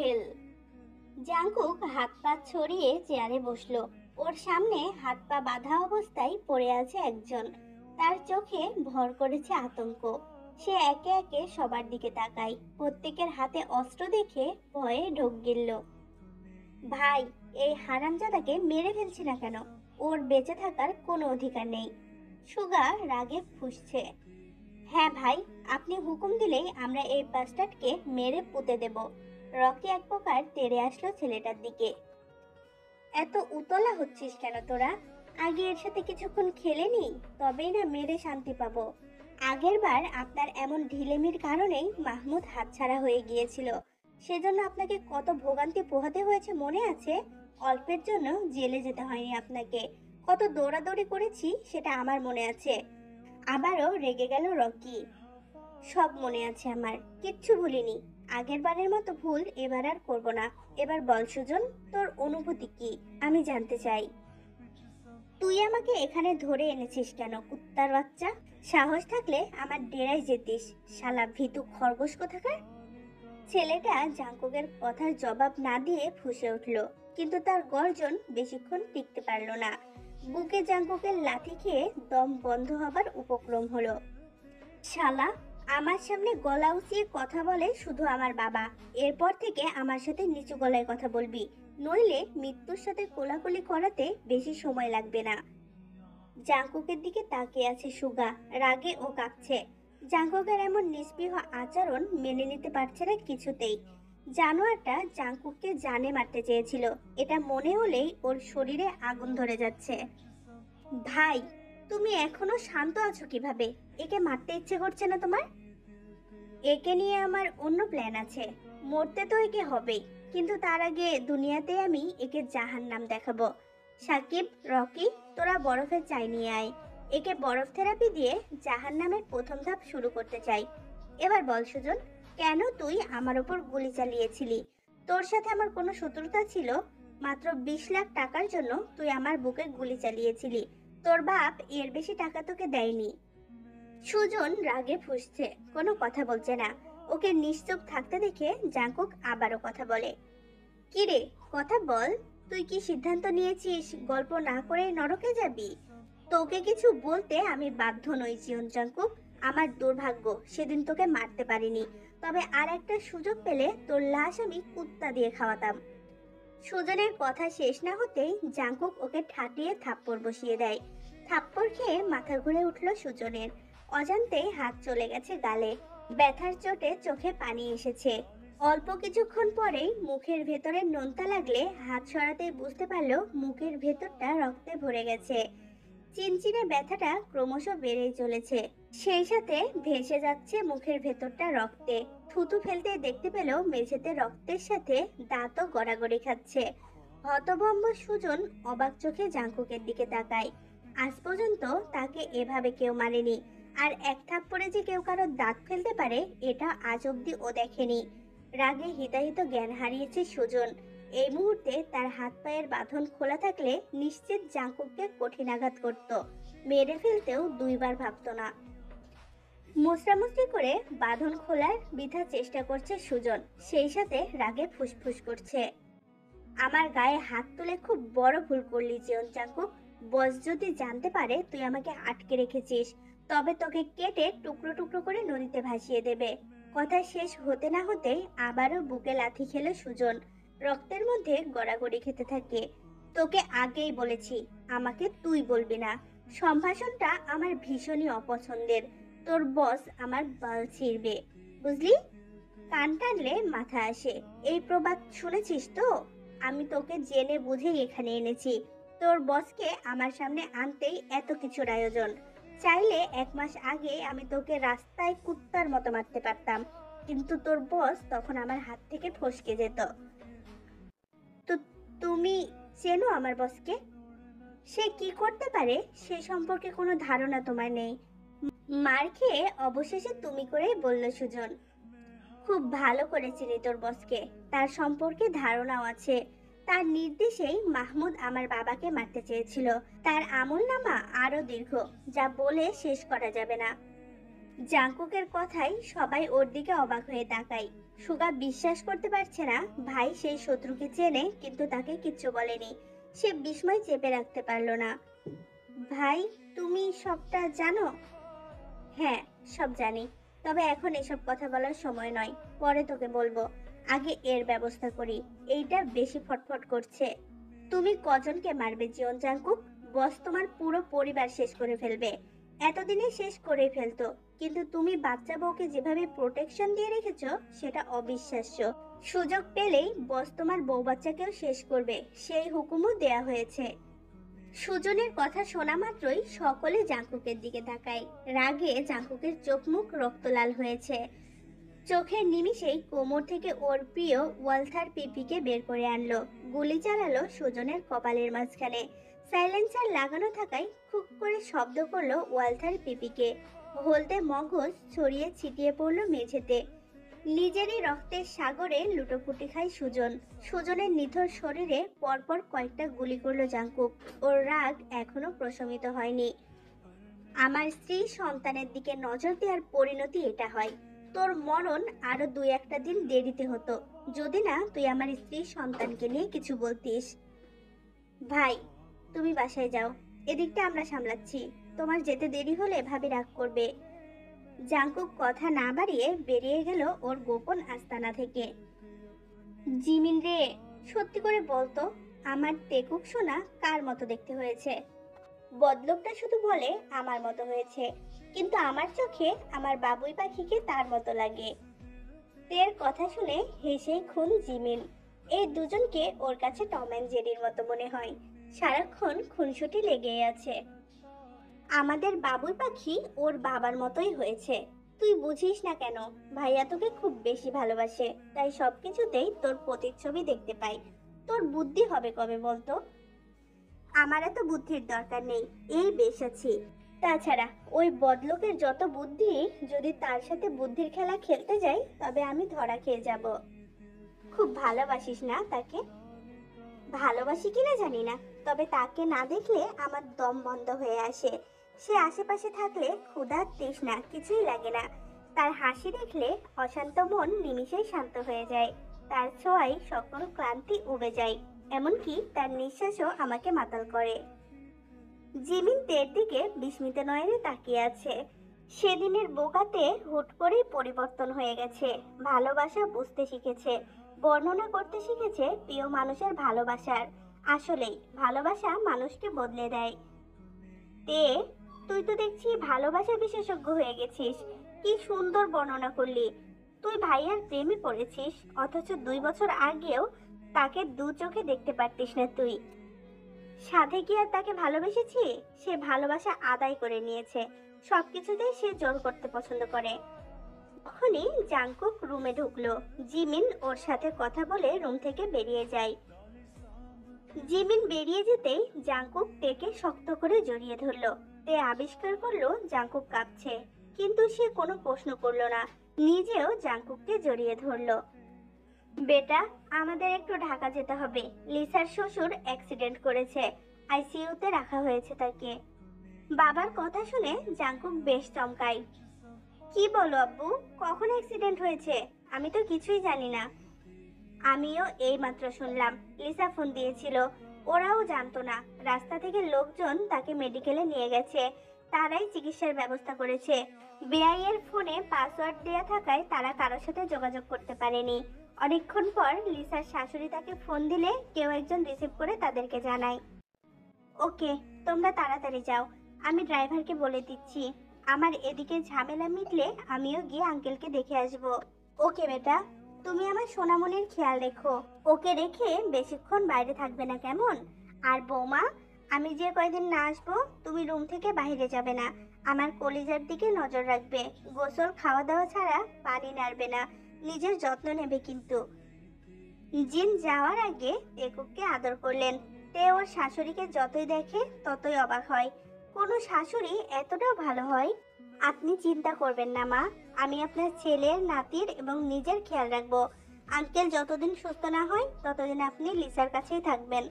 হেল। Jungkook হাত পা ছড়িয়ে চেয়ারে বসলো। ওর সামনে হাত পা বাঁধা অবস্থায় পড়ে আছে একজন। তার চোখে ভর করেছে আতঙ্ক। সে একে একে সবার দিকে তাকায়, প্রত্যেকের হাতে অস্ত্র দেখে ভয়ে ঢোক গিলল। ভাই, এই হারামজাদাকে মেরে ফেলছি না কেন? ওর বেঁচে থাকার কোনো অধিকার নেই। সুগা রাগে ফুঁসছে। হ্যাঁ ভাই, আপনি হুকুম দিলেই আমরা এই বাস্টার্ডকে মেরে পুঁতে দেব। রকি এক প্রকার তেড়ে আসলো ছেলেটার দিকে। এত উতলা হচ্ছিস কেন তোরা? আগে এর সাথে কিছুক্ষণ খেলে নি, তবেই না মেরে শান্তি পাবো। আগের বার আপনার এমন ঢিলেমির কারণেই মাহমুদ হাতছাড়া হয়ে গিয়েছিল। সেজন্য আপনাকে কত ভোগান্তি পোহাতে হয়েছে মনে আছে? অল্পের জন্য জেলে যেতে হয়নি আপনাকে। কত দৌড়াদৌড়ি করেছি সেটা আমার মনে আছে। আবারও রেগে গেল রকি। সব মনে আছে আমার, কিচ্ছু ভুলিনি। আগের বারের মতো ভুল এবার আর করব না। এবার বল সুজন, তোর অনুভূতি কি? আমি জানতে চাই। তুই আমাকে এখানে ধরে এনেছিস কেন, কুত্তার বাচ্চা? সাহস থাকলে আমার ডেরায় যেতিস, শালা ভীতু খরগোশ কোথাকার। ছেলেটা জাঙ্কুকের কথার জবাব না দিয়ে ফুঁসে উঠল, কিন্তু তার গর্জন বেশিক্ষণ টিকতে পারল না। বুকে জাঙ্কুকের লাথি খেয়ে দম বন্ধ হবার উপক্রম হলো। শালা, আমার সামনে গলা উঁচিয়ে কথা বলে শুধু আমার বাবা। এরপর থেকে আমার সাথে নিচু গলায় কথা বলবি, নইলে মৃত্যুর সাথে কোলাকুলি করাতে বেশি সময় লাগবে না। জাঙ্কুকের দিকে তাকিয়ে আছে সুগা, রাগে ও কাঁপছে। জাঙ্কুকের এমন নিষ্পৃহ আচরণ মেনে নিতে পারছে না কিছুতেই। জানোয়ারটা জাঙ্কুককে জানে মারতে চেয়েছিল, এটা মনে হলেই ওর শরীরে আগুন ধরে যাচ্ছে। ভাই, তুমি এখনো শান্ত আছো কিভাবে? একে মারতে ইচ্ছে করছে না তোমার? একে নিয়ে আমার অন্য প্ল্যান আছে। মরতে তো একে হবেই, কিন্তু তার আগে দুনিয়াতে আমি একে জাহান্নাম দেখাবো। সাকিব, রকি, তোরা বরফের চাই নিয়ে আয়। একে বরফ থেরাপি দিয়ে জাহান্নামের প্রথম ধাপ শুরু করতে চাই। এবার বল সুজন, কেন তুই আমার ওপর গুলি চালিয়েছিলি? তোর সাথে আমার কোনো শত্রুতা ছিল? মাত্র 20 লাখ টাকার জন্য তুই আমার বুকে গুলি চালিয়েছিলি। তোর বাপ এর বেশি টাকা তোকে দেয়নি। সুজন রাগে ফুঁসছে, কোনো কথা বলছে না। ওকে নিশ্চুপ থাকতে দেখে জাঙ্কুক আবারও কথা বলে। কি রে, কথা বল। তুই কি সিদ্ধান্ত নিয়েছিস গল্প না করে নরকে যাবি? তোকে কিছু বলতে আমি বাধ্য নই জিয়ন জাঙ্কুক। আমার দুর্ভাগ্য সেদিন তোকে মারতে পারিনি, তবে আর একটা সুযোগ পেলে তোর লাশ আমি কুত্তা দিয়ে খাওয়াতাম। সুজনের কথা শেষ না হতেই জাঙ্কুক ওকে ঠাটিয়ে থাপ্পড় বসিয়ে দেয়। থাপ্পড় খেয়ে মাথা ঘুরে উঠল সুজনের। অজান্তেই হাত চলে গেছে গালে। ব্যথার চোটে চোখে পানি এসেছে। অল্প কিছুক্ষণ পরেই মুখের ভেতরে নোনতা লাগলে হাত সরাতেই বুঝতে পারলো মুখের ভেতরটা রক্তে ভরে গেছে। চিনচিনে ব্যথাটা ক্রমশ বেড়েই চলেছে, সেই সাথে ভেসে যাচ্ছে মুখের ভেতরটা রক্তে। থুতু ফেলতে দেখতে পেল মেঝেতে রক্তের সাথে দাঁতও গড়াগড়ি খাচ্ছে। হতভম্ব সুজন অবাক চোখে জাঙ্কুকের দিকে তাকায়। আজ পর্যন্ত তাকে এভাবে কেউ মারেনি, আর এক থাপ্পড়ে যে কেউ কারো দাঁত ফেলতে পারে এটা আজ অব্দি ও দেখেনি। রাগে হিতাহিত জ্ঞান হারিয়েছে সুজন। এই মুহূর্তে তার হাত পায়ের বাঁধন খোলা থাকলে নিশ্চিত জাঙ্কুককে কঠিন আঘাত করত, মেরে ফেলতেও দুইবার ভাবতো না। মুচড়ামুচড়ি করে বাঁধন খোলার বৃথা চেষ্টা করছে সুজন, সেই সাথে রাগে ফুসফুস করছে। আমার গায়ে হাত তুলে খুব বড় ভুল করলি জিয়ন জাঙ্কুক। বস যদি জানতে পারে তুই আমাকে আটকে রেখেছিস, তবে তোকে কেটে টুকরো টুকরো করে নদীতে ভাসিয়ে দেবে। কথা শেষ হতে না হতেই আবারও বুকে লাথি খেলো সুজন। রক্তের মধ্যে গড়াগড়ি খেতে থাকে। তোকে আগেই বলেছি আমাকে তুই বলবি না। সম্ভাষণটা আমার ভীষণই অপছন্দের। তোর বস আমার বাল ছিঁড়বে, বুঝলি? কান টানলে মাথা আসে, এই প্রবাদ শুনেছিস তো? আমি তোকে জেনে বুঝেই এখানে এনেছি। তোর বসকে আমার সামনে আনতেই এত কিছুর আয়োজন। চাইলে 1 মাস আগে আমি তোকে রাস্তায় কুত্তার মতো মারতে পারতাম, কিন্তু তোর বস তখন আমার হাত থেকে ফসকে যেত। তো তুমি চেনো আমার বসকে? সে কি করতে পারে সে সম্পর্কে কোনো ধারণা তোমার নেই। মার খেয়ে অবশেষে তুমি করেই বলল সুজন। খুব ভালো করে চিনি তোর বসকে, তার সম্পর্কে ধারণাও আছে। তার নির্দেশেই মাহমুদ আমার বাবাকে মারতে চেয়েছিল। তার আমলনামা আরো দীর্ঘ, যা বলে শেষ করা যাবে না। জাঙ্কুকের কথায় সবাই ওর দিকে অবাক হয়ে তাকায়। সুগা বিশ্বাস করতে পারছে না ভাই সেই শত্রুকে চেনে কিন্তু তাকে কিচ্ছু বলেনি। সে বিস্ময় চেপে রাখতে পারলো না। ভাই, তুমি সবটা জানো? হ্যাঁ, সব জানি। তবে এখন এসব কথা বলার সময় নয়, পরে তোকে বলবো। আগে এর ব্যবস্থা করি। এইটা বেশি ফটফট করছে। তুমি কজনকে মারবে জীবন জাঙ্কুক? বস তোমার পুরো পরিবার শেষ করে ফেলবে। এতদিনে শেষ করে ফেলতো, কিন্তু তুমি বাচ্চা বউকে যেভাবে প্রোটেকশন দিয়ে রেখেছো সেটা অবিশ্বাস্য। সুযোগ পেলেই বস তোমার বউ বাচ্চাকেও শেষ করবে, সেই হুকুমও দেয়া হয়েছে। সুজনের কথা শোনা মাত্রই সকলে জাঙ্কুকের দিকে তাকায়। রাগে জাঙ্কুকের চোখ মুখ রক্তলাল হয়েছে। চোখের নিমিষেই কোমর থেকে ওর প্রিয় ওয়ালথার পিপিকে বের করে আনলো। গুলি চালালো সুজনের কপালের মাঝখানে। সাইলেন্সার লাগানো থাকায় খুব করে শব্দ করলো ওয়ালথার পিপিকে। হলদে মগজ ছড়িয়ে ছিটিয়ে পড়লো মেঝেতে। নিজেরই রক্তের সাগরে লুটোপুটি খায় সুজন। সুজনের নিথর শরীরে পরপর কয়েকটা গুলি করলো জাঙ্কুক। ওর রাগ এখনো প্রশমিত হয়নি। আমার স্ত্রী সন্তানের দিকে নজর দেওয়ার পরিণতি এটা হয়। তোর মরণ আরো 2-1 দিন দেরিতে হতো, যদি না তুই আমার স্ত্রী সন্তানকে নিয়ে কিছু বলতিস। ভাই, তুমি বাসায় যাও, এদিকটা আমরা সামলাচ্ছি। তোমার যেতে দেরি হলে ভাবি রাগ করবে। জাঙ্কুক কথা না বাড়িয়ে বেরিয়ে গেল ওর গোপন আস্তানা থেকে। জিমিন রে, সত্যি করে বলতো, আমার টেকুক সোনা কার মতো দেখতে হয়েছে? বদলোকটা শুধু বলে আমার মতো হয়েছে, কিন্তু আমার চোখে আমার বাবুই পাখিকে তার মতো লাগে। তের কথা শুনে হেসেই খুন জিমিন। এই দুজনকে ওর কাছে টম অ্যান্ড জেরির মতো মনে হয়। সারাক্ষণ খুনসুটি লেগেই আছে। আমাদের বাবুই পাখি ওর বাবার মতোই হয়েছে। তুই বুঝিস না কেন? ভাইয়া তোকে খুব বেশি ভালোবাসে, তাই সবকিছুতেই তোর প্রতিচ্ছবি দেখতে পাই। তোর বুদ্ধি হবে কবে বলতো? আমার এত বুদ্ধির দরকার নেই, এই বেশ আছি। তাছাড়া ওই বদলোকের যত বুদ্ধি, যদি তার সাথে বুদ্ধির খেলা খেলতে যাই তবে আমি ধরা খেয়ে যাব। খুব ভালোবাসিস না তাকে? ভালোবাসি কিনা জানি না, তবে তাকে না দেখলে আমার দম বন্ধ হয়ে আসে। সে আশেপাশে থাকলে ক্ষুধা তৃষ্ণা কিছুই লাগে না। তার হাসি দেখলে অশান্ত মন নিমিষেই শান্ত হয়ে যায়। তার ছোঁয়ায় সকল ক্লান্তি উবে যায়, এমনকি তার নিঃশ্বাসও আমাকে মাতাল করে। জিমিন তের দিকে বিস্মিত নয়নে তাকিয়ে আছে। সেদিনের বোকাতে হুট করেই পরিবর্তন হয়ে গেছে। ভালোবাসা বুঝতে শিখেছে, বর্ণনা করতে শিখেছে প্রিয় মানুষের ভালোবাসার। আসলেই ভালোবাসা মানুষকে বদলে দেয়। তে, তুই তো দেখছি ভালোবাসা বিশেষজ্ঞ হয়ে গেছিস। কি সুন্দর বর্ণনা করলি। তুই ভাইয়ার প্রেমে পড়েছিস, অথচ 2 বছর আগেও তাকে দু চোখে দেখতে পারতিস না তুই। সাধে কি আর তাকে ভালোবেসেছি? সে ভালোবাসা আদায় করে নিয়েছে। সবকিছুতেই সে জোর করতে পছন্দ করে। তখনই জাংকুক রুমে ঢুকলো। জিমিন ওর সাথে কথা বলে রুম থেকে বেরিয়ে যায়। জিমিন বেরিয়ে যেতেই জাংকুক তেকে শক্ত করে জড়িয়ে ধরলো। তে আবিষ্কার করলো জাংকুক কাঁপছে, কিন্তু সে কোনো প্রশ্ন করলো না। নিজেও জাংকুককে জড়িয়ে ধরলো। বেটা, আমাদের একটু ঢাকা যেতে হবে। লিসার শ্বশুর অ্যাক্সিডেন্ট করেছে, আইসিইউতে রাখা হয়েছে তাকে। বাবার কথা শুনে জাংকুক বেশ চমকায়। কি বলো আব্বু, কখন অ্যাক্সিডেন্ট হয়েছে? আমি তো কিছুই জানি না। আমিও এই মাত্র শুনলাম, লিসা ফোন দিয়েছিল। ওরাও জানতো না। রাস্তা থেকে লোকজন তাকে মেডিকেলে নিয়ে গেছে, তারাই চিকিৎসার ব্যবস্থা করেছে। বেআই এর ফোনে পাসওয়ার্ড দেয়া থাকায় তারা কারোর সাথে যোগাযোগ করতে পারেনি। অনেকক্ষণ পর লিসার শাশুড়ি তাকে ফোন দিলে কেউ একজন রিসিভ করে তাদেরকে জানায়। ওকে, তোমরা তাড়াতাড়ি যাও, আমি ড্রাইভারকে বলে দিচ্ছি। আমার এদিকে ঝামেলা মিটলে আমিও গিয়ে আঙ্কেলকে দেখে আসব। ওকে বেটা, তুমি আমার সোনামণির খেয়াল রেখো। ওকে রেখে বেশিক্ষণ বাইরে থাকবে না, কেমন? আর বৌমা, আমি যে কয়দিন না আসবো তুমি রুম থেকে বাইরে যাবে না। আমার কলিজার দিকে নজর রাখবে। গোসল খাওয়া দাওয়া ছাড়া পানি নাড়বে না। নিজের যত্ন নেবে কিন্তু। জিন যাওয়ার আগে টেকুককে আদর করলেন। তে ওর শাশুড়িকে যতই দেখে ততই অবাক হয়। কোনো শাশুড়ি এতটাও ভালো হয়? আপনি চিন্তা করবেন না মা, আমি আপনার ছেলের, নাতির এবং নিজের খেয়াল রাখবো। আঙ্কেল যতদিন সুস্থ না হয় ততদিন আপনি লিসার কাছেই থাকবেন।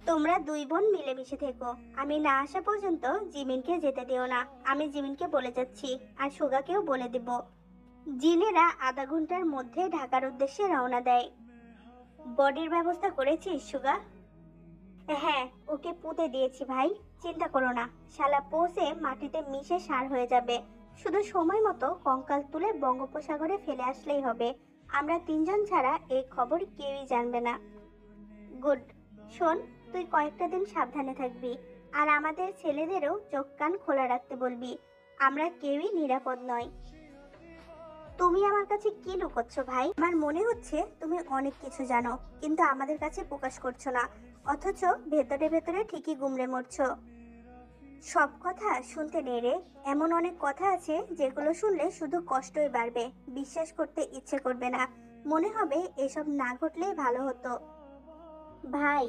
তোমরা দুই বোন মিলেমিশে থেকো। আমি না আসা পর্যন্ত জিমিনকে যেতে দিও না। আমি জিমিনকে বলে যাচ্ছি, আর সুগাকেও বলে দেব। জিনেরা আধা ঘন্টার মধ্যে ঢাকার উদ্দেশ্যে রওনা দেয়। বডির ব্যবস্থা করেছিস সুগা? হ্যাঁ, ওকে পুঁতে দিয়েছি ভাই। চিন্তা করো না, শালা পৌঁছে মাটিতে মিশে সার হয়ে যাবে। শুধু সময় মতো কঙ্কাল তুলে বঙ্গোপসাগরে ফেলে আসলেই হবে। আমরা তিনজন ছাড়া এই খবর কেউই জানবে না। গুড। শোন, তুই কয়েকটা দিন সাবধানে থাকবি, আর আমাদের ছেলেদেরও চোখ কান খোলা রাখতে বলবি। আমরা কেউই নিরাপদ নয়। তুমি আমার কাছে কি লুকোচ্ছ ভাই? আমার মনে হচ্ছে তুমি অনেক কিছু জানো, কিন্তু আমাদের কাছে প্রকাশ করছো না। অথচ ভেতরে ভেতরে ঠিকই গুমড়ে মরছো। সব কথা শুনতে নেই রে। এমন অনেক কথা আছে যেগুলো শুনলে শুধু কষ্টই বাড়বে, বিশ্বাস করতে ইচ্ছে করবে না। মনে হবে এসব না ঘটলেই ভালো হতো। ভাই,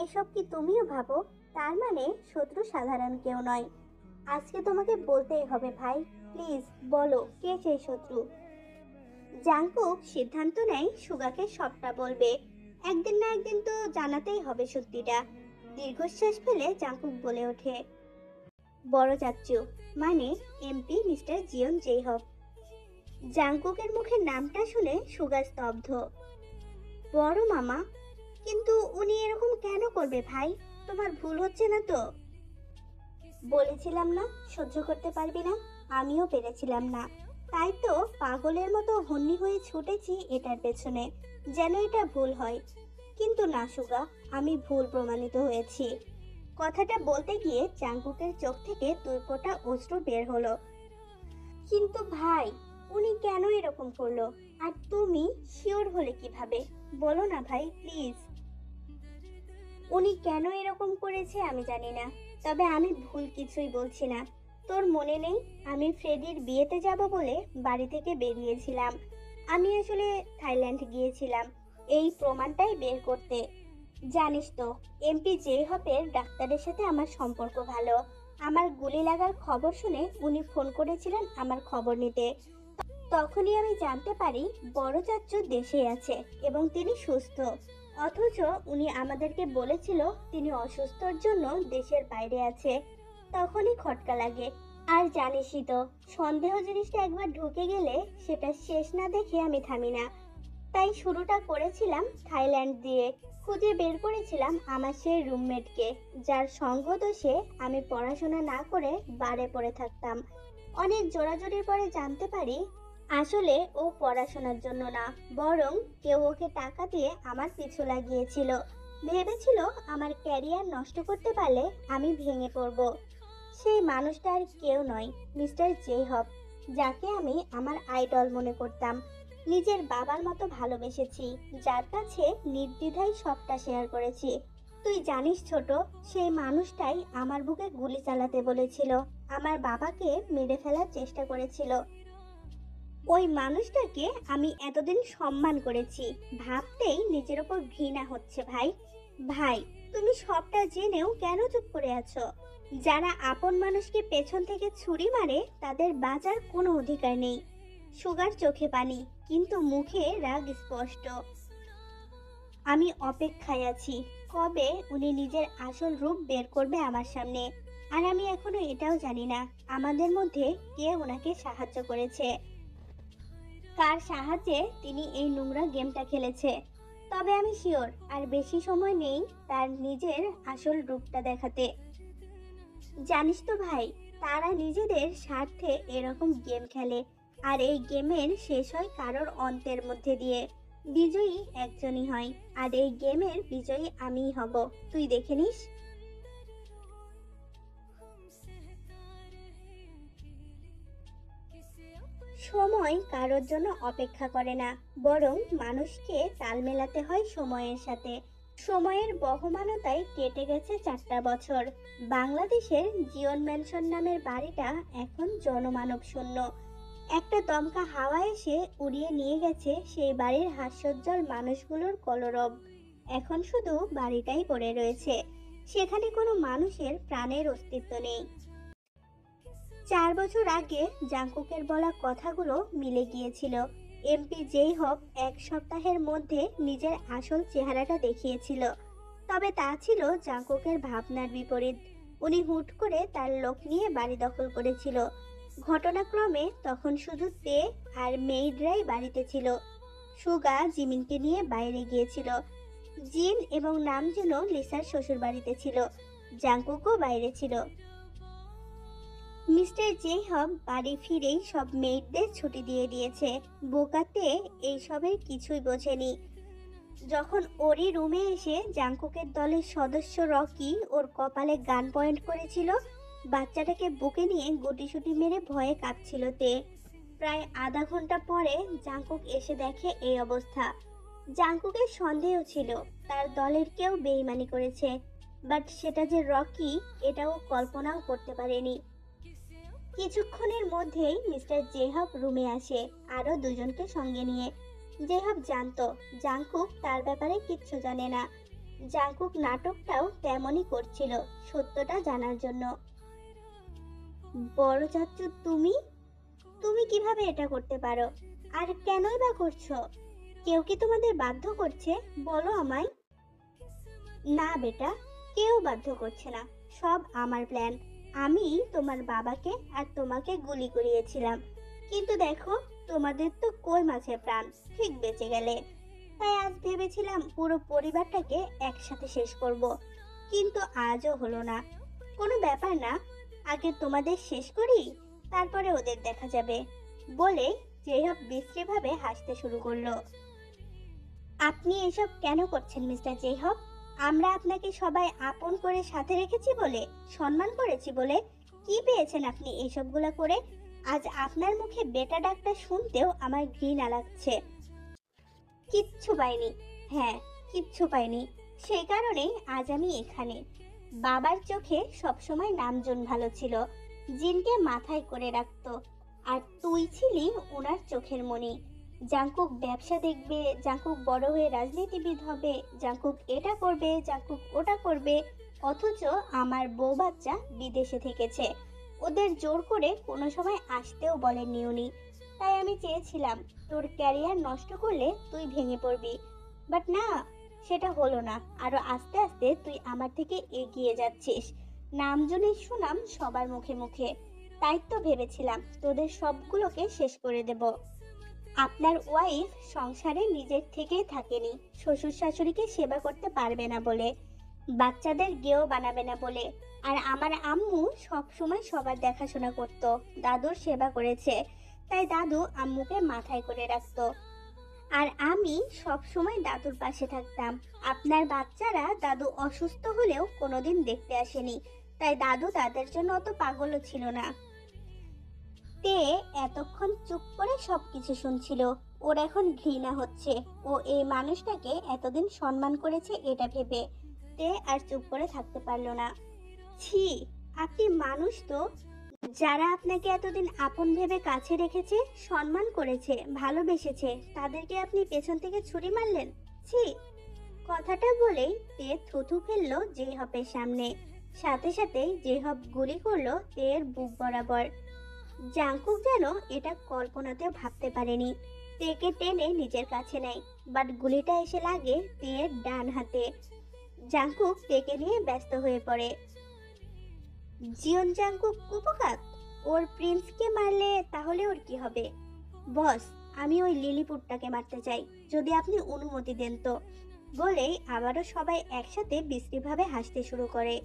এসব কি তুমিও ভাবো? তার মানে শত্রু সাধারণ কেউ নয়। আজকে তোমাকে বলতেই হবে ভাই। প্লিজ বলো, কে সেই শত্রু? জাংকুক সিদ্ধান্ত নেয় সুগাকে সবটা বলবে। একদিন না একদিন তো জানাতেই হবে সত্যিটা। দীর্ঘশ্বাস ফেলে জাংকুক বলে ওঠে, বড় চাচ্চু, মানে এমপি মিস্টার জিয়ন জেইহব। জাংকুকের মুখে নামটা শুনে সুগা স্তব্ধ। বড় মামা? কিন্তু উনি এরকম কেন করবে ভাই? তোমার ভুল হচ্ছে না তো? বলেছিলাম না সহ্য করতে পারবি না? আমিও পেরেছিলাম না, তাই তো পাগলের মতো হন্যি হয়ে ছুটেছি এটার পেছনে, যেন এটা ভুল হয়। কিন্তু না সুগা, আমি ভুল প্রমাণিত হয়েছি। কথাটা বলতে গিয়ে জাংকুকের চোখ থেকে দুই ফোঁটা অশ্রু বের হলো। কিন্তু ভাই, উনি কেন এরকম করলো? আর তুমি শিওর হলে কিভাবে? বলো না ভাই, প্লিজ। উনি কেন এরকম করেছে আমি জানি না, তবে আমি ভুল কিছুই বলছি না। তোর মনে নেই, আমি ফ্রেডির বিয়েতে যাব বলে বাড়ি থেকে বেরিয়েছিলাম। আমি আসলে থাইল্যান্ড গিয়েছিলাম এই প্রমাণটাই বের করতে। জানিস তো, এমপি জেইহবের ডাক্তারের সাথে আমার সম্পর্ক ভালো। আমার গুলি লাগার খবর শুনে উনি ফোন করেছিলেন আমার খবর নিতে। তখনই আমি জানতে পারি বড় চাচ্চু দেশে আছে এবং তিনি সুস্থ। অথচ উনি আমাদেরকে বলেছিল তিনি অসুস্থর জন্য দেশের বাইরে আছে। তখনই খটকা লাগে। আর জানিসই তো, সন্দেহ জিনিসটা একবার ঢুকে গেলে সেটা শেষ না দেখে আমি থামি না। তাই শুরুটা করেছিলাম থাইল্যান্ড দিয়ে। খুঁজে বের করেছিলাম আমার সেই রুমমেটকে, যার সঙ্গ দোষে আমি পড়াশোনা না করে বারে পড়ে থাকতাম। অনেক জোরাজোরির পরে জানতে পারি আসলে ও পড়াশোনার জন্য না, বরং কেউ ওকে টাকা দিয়ে আমার পিছু লাগিয়েছিল। ভেবেছিল আমার ক্যারিয়ার নষ্ট করতে পারলে আমি ভেঙে পড়ব। সেই মানুষটা আর কেউ নয়, মিস্টার জেইহব, যাকে আমি আমার আইডল মনে করতাম। নিজের বাবার মতো ভালোবেসেছি, যার কাছে নির্দ্বিধায় সবটা শেয়ার করেছি। তুই জানিস ছোট, সেই মানুষটাই আমার বুকে গুলি চালাতে বলেছিল, আমার বাবাকে মেরে ফেলার চেষ্টা করেছিল। ওই মানুষটাকে আমি এতদিন সম্মান করেছি, ভাবতেই নিজের ওপর ঘৃণা হচ্ছে ভাই। ভাই, তুমি সবটা জেনেও কেন চুপ করে আছো? যারা আপন মানুষকে পেছন থেকে ছুরি মারে তাদের বাঁচার কোনো অধিকার নেই। সুগার চোখে পানি, কিন্তু মুখে রাগ স্পষ্ট। আমি অপেক্ষায় আছি, কবে উনি নিজের আসল রূপ বের করবে আমার সামনে। আর আমি এখনো এটাও জানি না আমাদের মধ্যে কে ওনাকে সাহায্য করেছে, কার সাহায্যে তিনি এই নোংরা গেমটা খেলেছে। তবে আমি শিওর আর বেশি সময় নেই তার নিজের আসল রূপটা দেখাতে। জানিস তো ভাই, তারা নিজেদের স্বার্থে এরকম গেম খেলে, আর এই গেমের শেষ হয় কারোর অন্তের মধ্যে দিয়ে। বিজয়ী একজনই হয়, আর এই গেমের বিজয়ী আমিই হব। তুই দেখে নিস। সময় কারোর জন্য অপেক্ষা করে না, বরং মানুষকে তাল মেলাতে হয় সময়ের সাথে। সময়ের বহমানতায় কেটে গেছে 4টা বছর। বাংলাদেশের জিওন ম্যানশন নামের বাড়িটা এখন জনমানব শূন্য। একটা দমকা হাওয়া এসে উড়িয়ে নিয়ে গেছে সেই বাড়ির হাস্যোজ্জ্বল মানুষগুলোর কলরব। এখন শুধু বাড়িটাই পড়ে রয়েছে, সেখানে কোনো মানুষের প্রাণের অস্তিত্ব নেই। 4 বছর আগে জাংকুকের বলা কথাগুলো মিলে গিয়েছিল। এমপি জেইহব 1 সপ্তাহের মধ্যে নিজের আসল চেহারাটা দেখিয়েছিল। তবে তা ছিল জাঙ্কুকের ভাবনার বিপরীত। উনি হুট করে তার লোক নিয়ে বাড়ি দখল করেছিল। ঘটনাক্রমে তখন শুধু তে আর মেইডরাই বাড়িতে ছিল। সুগা জিমিনকে নিয়ে বাইরে গিয়েছিল। জিন এবং নামজুনো লিসার শ্বশুর বাড়িতে ছিল। জাঙ্কুকও বাইরে ছিল। মিস্টার জেহব বাড়ি ফিরেই সব মেয়েদের ছুটি দিয়ে দিয়েছে। বোকাতে এইসবের কিছুই বোঝেনি। যখন ওরই রুমে এসে জাঙ্কুকের দলের সদস্য রকি ওর কপালে গান পয়েন্ট করেছিল, বাচ্চাটাকে বুকে নিয়ে গুটিসুটি মেরে ভয়ে কাঁপছিল তে। প্রায় আধা ঘন্টা পরে জাঙ্কুক এসে দেখে এই অবস্থা। জাঙ্কুকের সন্দেহ ছিল তার দলের কেউ বেইমানি করেছে, বাট সেটা যে রকি এটাও কল্পনাও করতে পারেনি। কিছুক্ষণের মধ্যেই মিস্টার জেহব রুমে আসে, আরো দুজনকে সঙ্গে নিয়ে। জেহব জানতো জাঙ্কুক তার ব্যাপারে কিচ্ছু জানে না। জাঙ্কুক নাটকটাও তেমনই করছিল সত্যটা জানার জন্য। বড় চাচ্চু, তুমি তুমি কিভাবে এটা করতে পারো? আর কেনই বা করছো? কেউ কি তোমাদের বাধ্য করছে? বলো আমায়। না বেটা, কেউ বাধ্য করছে না, সব আমার প্ল্যান। আমি তোমার বাবাকে আর তোমাকে গুলি করিয়েছিলাম, কিন্তু দেখো তোমাদের তো কই মাছের প্রাণ, ঠিক বেঁচে গেলে। তাই আজ ভেবেছিলাম পুরো পরিবারটাকে একসাথে শেষ করব, কিন্তু আজও হলো না। কোনো ব্যাপার না, আগে তোমাদের শেষ করি, তারপরে ওদের দেখা যাবে বলে জেহব বিশ্রীভাবে হাসতে শুরু করলো। আপনি এসব কেন করছেন মিস্টার জেহব? আমরা আপনাকে সবাই আপন করে সাথে রেখেছি বলে, সম্মান করেছি বলে। কি পেয়েছেন আপনি এসবগুলো করে? আজ আপনার মুখে বেটা ডাকটা শুনতেও আমার ঘৃণা লাগছে। কিচ্ছু পাইনি, হ্যাঁ কিচ্ছু পাইনি, সেই কারণেই আজ আমি এখানে। বাবার চোখে সবসময় নামজন ভালো ছিল, জিনকে মাথায় করে রাখতো, আর তুই ছিলি ওনার চোখের মণি। জাঙ্কুক ব্যবসা দেখবে, জাঙ্কুক বড় হয়ে রাজনীতিবিদ হবে, জাঙ্কুক এটা করবে, জাঙ্কুক ওটা করবে, অথচ আমার বউ বাচ্চা বিদেশে থেকেছে। ওদের জোর করে কোনো সময় আসতেও বলেননি উনি। তাই আমি চেয়েছিলাম তোর ক্যারিয়ার নষ্ট করলে তুই ভেঙে পড়বি, বাট না, সেটা হলো না। আরো আস্তে আস্তে তুই আমার থেকে এগিয়ে যাচ্ছিস, নামজনের সুনাম সবার মুখে মুখে। তাই তো ভেবেছিলাম তোদের সবগুলোকে শেষ করে দেব। আপনার ওয়াইফ সংসারে নিজের থেকেই থাকেনি, শ্বশুর শাশুড়িকে সেবা করতে পারবে না বলে, বাচ্চাদের গেও বানাবে না বলে। আর আমার আম্মু সব সময় সবার দেখাশোনা করত, দাদুর সেবা করেছে, তাই দাদু আম্মুকে মাথায় করে রাখতো। আর আমি সব সময় দাদুর পাশে থাকতাম। আপনার বাচ্চারা দাদু অসুস্থ হলেও কোনোদিন দেখতে আসেনি, তাই দাদু তাদের জন্য অত পাগলও ছিল না। তে এতক্ষণ চুপ করে সবকিছু শুনছিল। ওর এখন ঘৃণা হচ্ছে, ও এই মানুষটাকে এতদিন সম্মান করেছে এটা ভেবে। তে আর চুপ করে থাকতে পারলো না। ছি, আপনি মানুষ তো? যারা আপনাকে এতদিন আপন ভেবে কাছে রেখেছে, সম্মান করেছে, ভালোবেসেছে, তাদেরকে আপনি পেছন থেকে ছুরি মারলেন? ছি। কথাটা বলেই তে থুথু ফেললো জেহবের সামনে। সাথে সাথেই জেহব গুলি করলো তের বুক বরাবর। জাঙ্কুক যেন এটা কল্পনাতেও ভাবতে পারেনি। তেকে টেনে নিজের কাছে নেয়, বাট গুলিটা এসে লাগে তের ডান হাতে। জাঙ্কুক তেকে নিয়ে ব্যস্ত হয়ে পড়ে। জিয়ন জাঙ্কুক কুপোকাত, ওর প্রিন্সকে মারলে তাহলে ওর কি হবে? বস, আমি ওই লিলিপুটটাকে মারতে চাই, যদি আপনি অনুমতি দেন তো, বলেই আবারও সবাই একসাথে বিশ্রীভাবে হাসতে শুরু করে।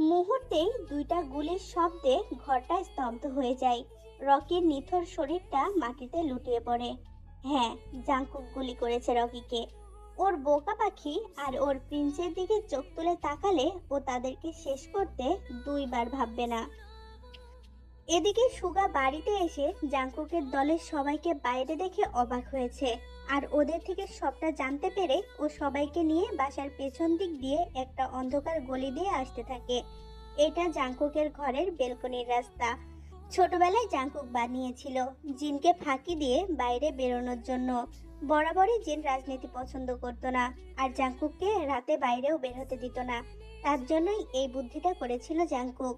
মুহূর্তেই দুইটা গুলির শব্দে ঘরটা স্তব্ধ হয়ে যায়। রকির নিথর শরীরটা মাটিতে লুটিয়ে পড়ে। হ্যাঁ, জাঙ্কুক গুলি করেছে রকিকে। ওর বোকা পাখি আর ওর প্রিন্সের দিকে চোখ তুলে তাকালে ও তাদেরকে শেষ করতে দুইবার ভাববে না। এদিকে সুগা বাড়িতে এসে জাঙ্কুকের দলের সবাইকে বাইরে দেখে অবাক হয়েছে, আর ওদের থেকে সবটা জানতে পেরে ও সবাইকে নিয়ে বাসার পেছন দিক দিয়ে একটা অন্ধকার গলি দিয়ে আসতে থাকে। এটা জাঙ্কুকের ঘরের বেলকনির রাস্তা। ছোটবেলায় জাঙ্কুক বানিয়েছিল জিনকে ফাঁকি দিয়ে বাইরে বেরোনোর জন্য। বরাবরই জিন রাজনীতি পছন্দ করতো না, আর জাঙ্কুককে রাতে বাইরেও বের হতে দিত না। তার জন্যই এই বুদ্ধিটা করেছিল জাঙ্কুক।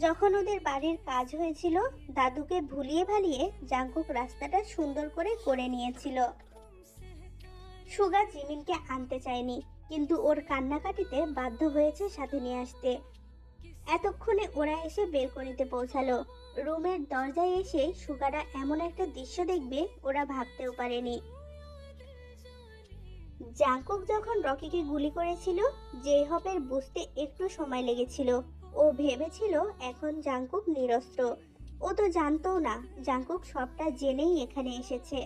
যখন ওদের বাড়ির কাজ হয়েছিল, দাদুকে ভুলিয়ে ভালিয়ে জাঙ্কুক রাস্তাটা সুন্দর করে নিয়েছিল। সুগা জিমিনকে আনতে চায়নি, কিন্তু ওর কান্নাকাটিতে বাধ্য হয়েছে সাথে নিয়ে আসতে। এতক্ষণে ওরা এসে বেলকনিতে পৌঁছালো। রুমের দরজায় এসে সুগারা এমন একটা দৃশ্য দেখবে ওরা ভাবতেও পারেনি। জাংকুক যখন রকিকে গুলি করেছিল, জেহপের বুঝতে একটু সময় লেগেছিল। ও ভেবেছিল এখন জাংকুক নিরস্ত্র। ও তো জানতো না জাংকুক সবটা জেনেই এখানে এসেছে।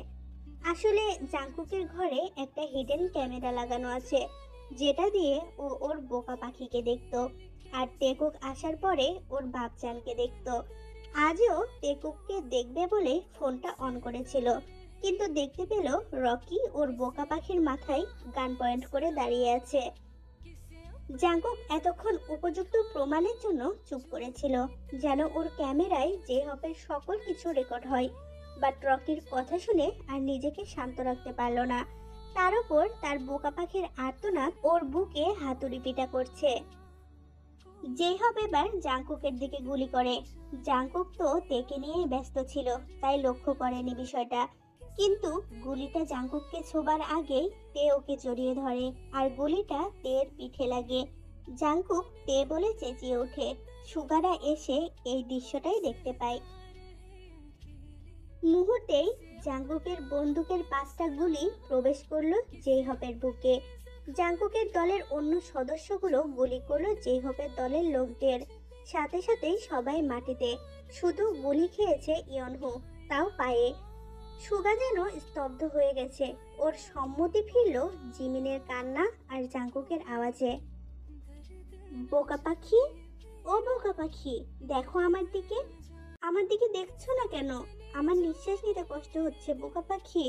আসলে জাংকুকের ঘরে একটা হিডেন ক্যামেরা লাগানো আছে, যেটা দিয়ে ও ওর বোকা পাখিকে দেখতো। আর টেকুক আসার পরে ওর বাপচানকে দেখতো। আজও টেকুককে দেখবে বলে ফোনটা অন করেছিল, কিন্তু দেখতে পেল রকি ওর বোকা পাখির মাথায় গান পয়েন্ট করে দাঁড়িয়ে আছে। জাংকুক এতক্ষণ উপযুক্ত প্রমাণের জন্য চুপ করেছিল, যেন ওর ক্যামেরায় জেহপের সকল কিছু রেকর্ড হয়। বাট রকির কথা শুনে আর নিজেকে শান্ত রাখতে পারল না। তার উপর তার বোকা পাখির আর্তনাদ ওর বুকে হাতুড়ি পিটা করছে। জেহপ এবার জাংকুকের দিকে গুলি করে। জাংকুক তো তেকে নিয়ে ব্যস্ত ছিল, তাই লক্ষ্য করেনি বিষয়টা। কিন্তু গুলিটা জাংকুককে ছোবার আগেই তে ওকে জড়িয়ে ধরে, আর গুলিটা তের পিঠে লাগে। জাংকুক তে বলে চেঁচিয়ে ওঠে। সুগারা এসে এই দৃশ্যটাই দেখতে পায়। মুহূর্তেই জাংকুকের বন্দুকের 5টা গুলি প্রবেশ করলো জেহপের বুকে। জাংকুকের দলের অন্য সদস্যগুলো গুলি করলো জেহপের দলের লোকদের। সাথে সাথেই সবাই মাটিতে। শুধু গুলি খেয়েছে ইয়নহু, তাও পায়ে। সুগা যেন স্তব্ধ হয়ে গেছে। ওর সম্মতি ফিরল জিমিনের কান্না আর জাংকুকের আওয়াজে। বোকা পাখি, ও বোকা পাখি, দেখো আমার দিকে। আমার দিকে দেখছো না কেন? আমার নিঃশ্বাস নিতে কষ্ট হচ্ছে। বোকা পাখি,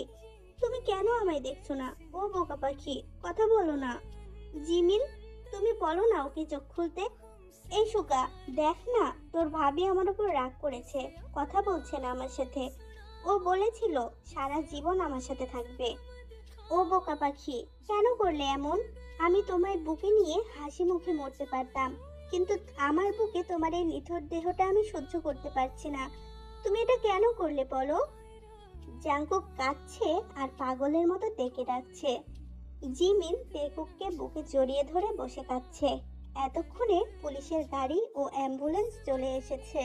তুমি কেন আমায় দেখছো না? ও বোকা পাখি, কথা বলো না। জিমিন, তুমি বলো না ওকে চোখ খুলতে। এই সুগা, দেখ না, তোর ভাবি আমার উপর রাগ করেছে, কথা বলছে না আমার সাথে। ও বলেছিল সারা জীবন আমার সাথে থাকবে। ও বোকা পাখি, কেন করলে এমন? আমি তোমায় বুকে নিয়ে হাসি মুখে মরতে পারতাম, কিন্তু আমার বুকে তোমার এই নিথর দেহটা আমি সহ্য করতে পারছি না। তুমি এটা কেন করলে বলো? জাংকুক কাঁদছে আর পাগলের মতো ডেকে ডাকছে। জিমিন টেকুককে বুকে জড়িয়ে ধরে বসে কাঁদছে। এতক্ষণে পুলিশের গাড়ি ও অ্যাম্বুলেন্স চলে এসেছে।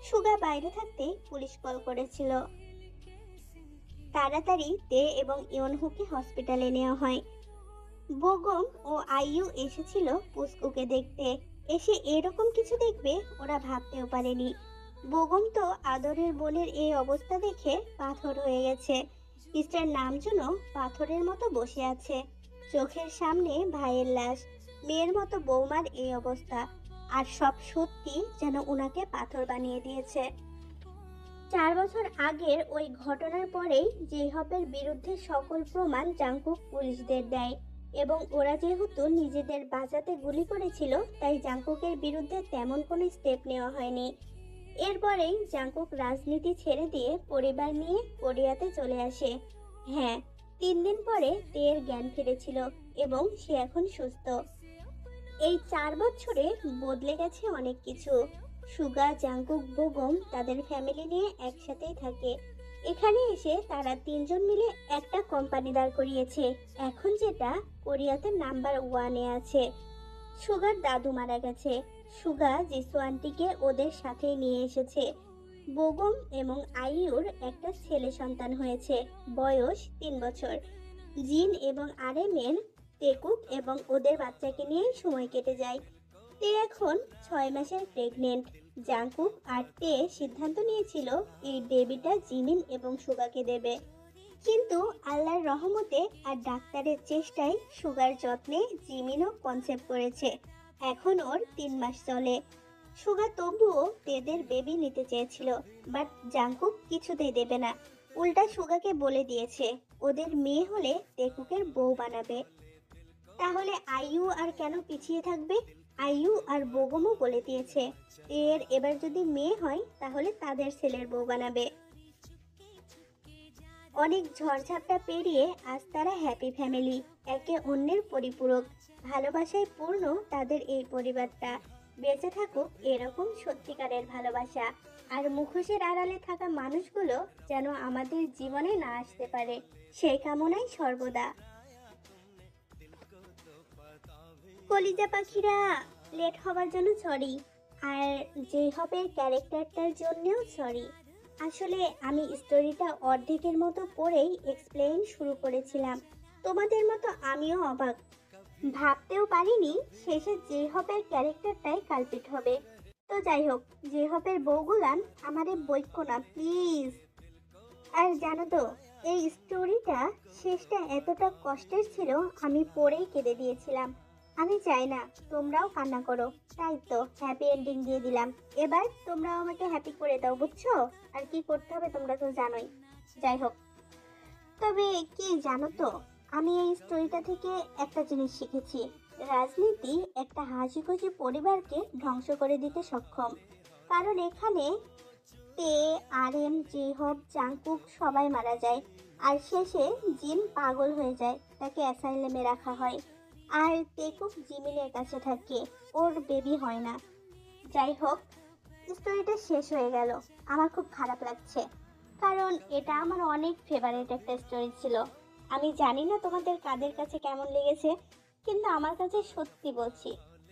সুগা বাইরে থাকতেই পুলিশ কল করেছিল। তাড়াতাড়ি তে এবং ইয়নহুকে হসপিটালে নেওয়া হয়। বোগম ও আইয়ু এসেছিল পুস্কুকে দেখতে। এসে এরকম কিছু দেখবে ওরা ভাবতেও পারেনি। বোগম তো আদরের বোনের এই অবস্থা দেখে পাথর হয়ে গেছে। মিস্টার নামজুনও পাথরের মতো বসে আছে। চোখের সামনে ভাইয়ের লাশ, মেয়ের মতো বৌমার এই অবস্থা, আর সব সত্যি যেন ওনাকে পাথর বানিয়ে দিয়েছে। 4 বছর আগের ওই ঘটনার পরেই জেহপের বিরুদ্ধে সকল প্রমাণ জাংকুক পুলিশদের দেয়, এবং ওরা যেহেতু নিজেদের বাঁচাতে গুলি করেছিল, তাই জাংকুকের বিরুদ্ধে তেমন কোনো স্টেপ নেওয়া হয়নি। এরপরেই জাংকুক রাজনীতি ছেড়ে দিয়ে পরিবার নিয়ে কোরিয়াতে চলে আসে। হ্যাঁ, 3 দিন পরে তের জ্ঞান ফিরেছিল এবং সে এখন সুস্থ। এই 4 বছরে বদলে গেছে অনেক কিছু। সুগা, জাংকুক, বোগম তাদের ফ্যামিলি নিয়ে একসাথেই থাকে। এখানে এসে তারা 3 জন মিলে একটা কোম্পানি দাঁড় করিয়েছে, এখন যেটা কোরিয়াতে নাম্বার 1-এ আছে। সুগার দাদু মারা গেছে। সুগা জিসু আন্টিকে ওদের সাথে নিয়ে এসেছে। বোগম এবং আইয়ুর একটা ছেলে সন্তান হয়েছে, বয়স 3 বছর। জিন এবং আরেমের টেকুক এবং ওদের বাচ্চাকে নিয়ে সময় কেটে যায়। তে এখন 6 মাসের প্রেগনেন্ট। জাংকুক আর তে সিদ্ধান্ত নিয়েছিল এই বেবিটা জিমিন এবং সুগাকে দেবে, কিন্তু আল্লাহর রহমতে আর ডাক্তারের চেষ্টায় সুগার যত্নে জিমিনও কনসেপ্ট করেছে। এখন ওর 3 মাস চলে। সুগা তবুও তেদের বেবি নিতে চেয়েছিল, বাট জাংকুক কিছুতেই দেবে না। উল্টা সুগাকে বলে দিয়েছে ওদের মেয়ে হলে টেকুকের বউ বানাবে। তাহলে আইয়ু আর কেন পিছিয়ে থাকবে? আইয়ু আর বোগমও বলে দিয়েছে এর এবার যদি মেয়ে হয় তাহলে তাদের ছেলের বউ বানাবে। অনেক ঝড়ঝাপটা পেরিয়ে আজ তারা হ্যাপি ফ্যামিলি, একে অন্যের পরিপূরক। ভালোবাসায় পূর্ণ তাদের এই পরিবারটা। বেঁচে থাকুক এরকম সত্যিকারের ভালোবাসা, আর মুখোশের আড়ালে থাকা মানুষগুলো যেন আমাদের জীবনে না আসতে পারে, সেই কামনাই সর্বদা। কলিজা পাখিরা, লেট হওয়ার জন্য সরি। আর জেহবের ক্যারেক্টারটার জন্যও সরি। আসলে আমি স্টোরিটা অর্ধেকের মতো পড়েই এক্সপ্লেইন শুরু করেছিলাম। তোমাদের মতো আমিও অবাক, ভাবতেও পারিনি শেষে জেহবের ক্যারেক্টারটাই কালপিট হবে। তো যাই হোক, জেহবের বউগুলান আমারে বৈক্য না প্লিজ। আর জানো তো, এই স্টোরিটা শেষটা এতটা কষ্টের ছিল, আমি পড়েই কেঁদে দিয়েছিলাম। আমি চাই না তোমরাও কান্না করো, তাই তো হ্যাপি এন্ডিং দিয়ে দিলাম। এবার তোমরাও আমাকে হ্যাপি করে দাও, বুঝছো? আর কি করতে হবে তোমরা তো জানোই। যাই হোক, তবে কি জানো তো, আমি এই স্টোরিটা থেকে একটা জিনিস শিখেছি। রাজনীতি একটা হাসিখুশি পরিবারকে ধ্বংস করে দিতে সক্ষম। কারণ এখানে তে, আরএম, জেহব, জাংকুক সবাই মারা যায়। আর শেষে জিন পাগল হয়ে যায়, তাকে অ্যাসাইলেমে রাখা হয়। আর তেকুক জিমিনের কাছে থাকে, ওর বেবি হয় না। যাই হোক, স্টোরিটা শেষ হয়ে গেল। আমার খুব খারাপ লাগছে, কারণ এটা আমার অনেক ফেভারিট একটা স্টোরি ছিল। আমি জানি না তোমাদের কাদের কাছে কেমন লেগেছে, কিন্তু আমার কাছে সত্যি বলছি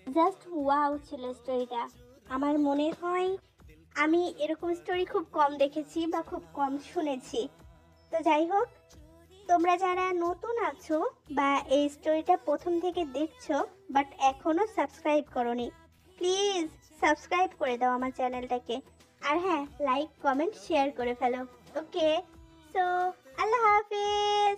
জাস্ট ওয়াও ছিল স্টোরিটা। আমার মনে হয় আমি এরকম স্টোরি খুব কম দেখেছি বা খুব কম শুনেছি। তো যাই হোক, তোমরা যারা নতুন আছো বা এই স্টোরিটা প্রথম থেকে দেখছো বাট এখনো সাবস্ক্রাইব করোনি, প্লিজ সাবস্ক্রাইব করে দাও আমার চ্যানেলটাকে। আর হ্যাঁ, লাইক কমেন্ট শেয়ার করে ফেলো। ওকে, সো আল্লাহ হাফেজ।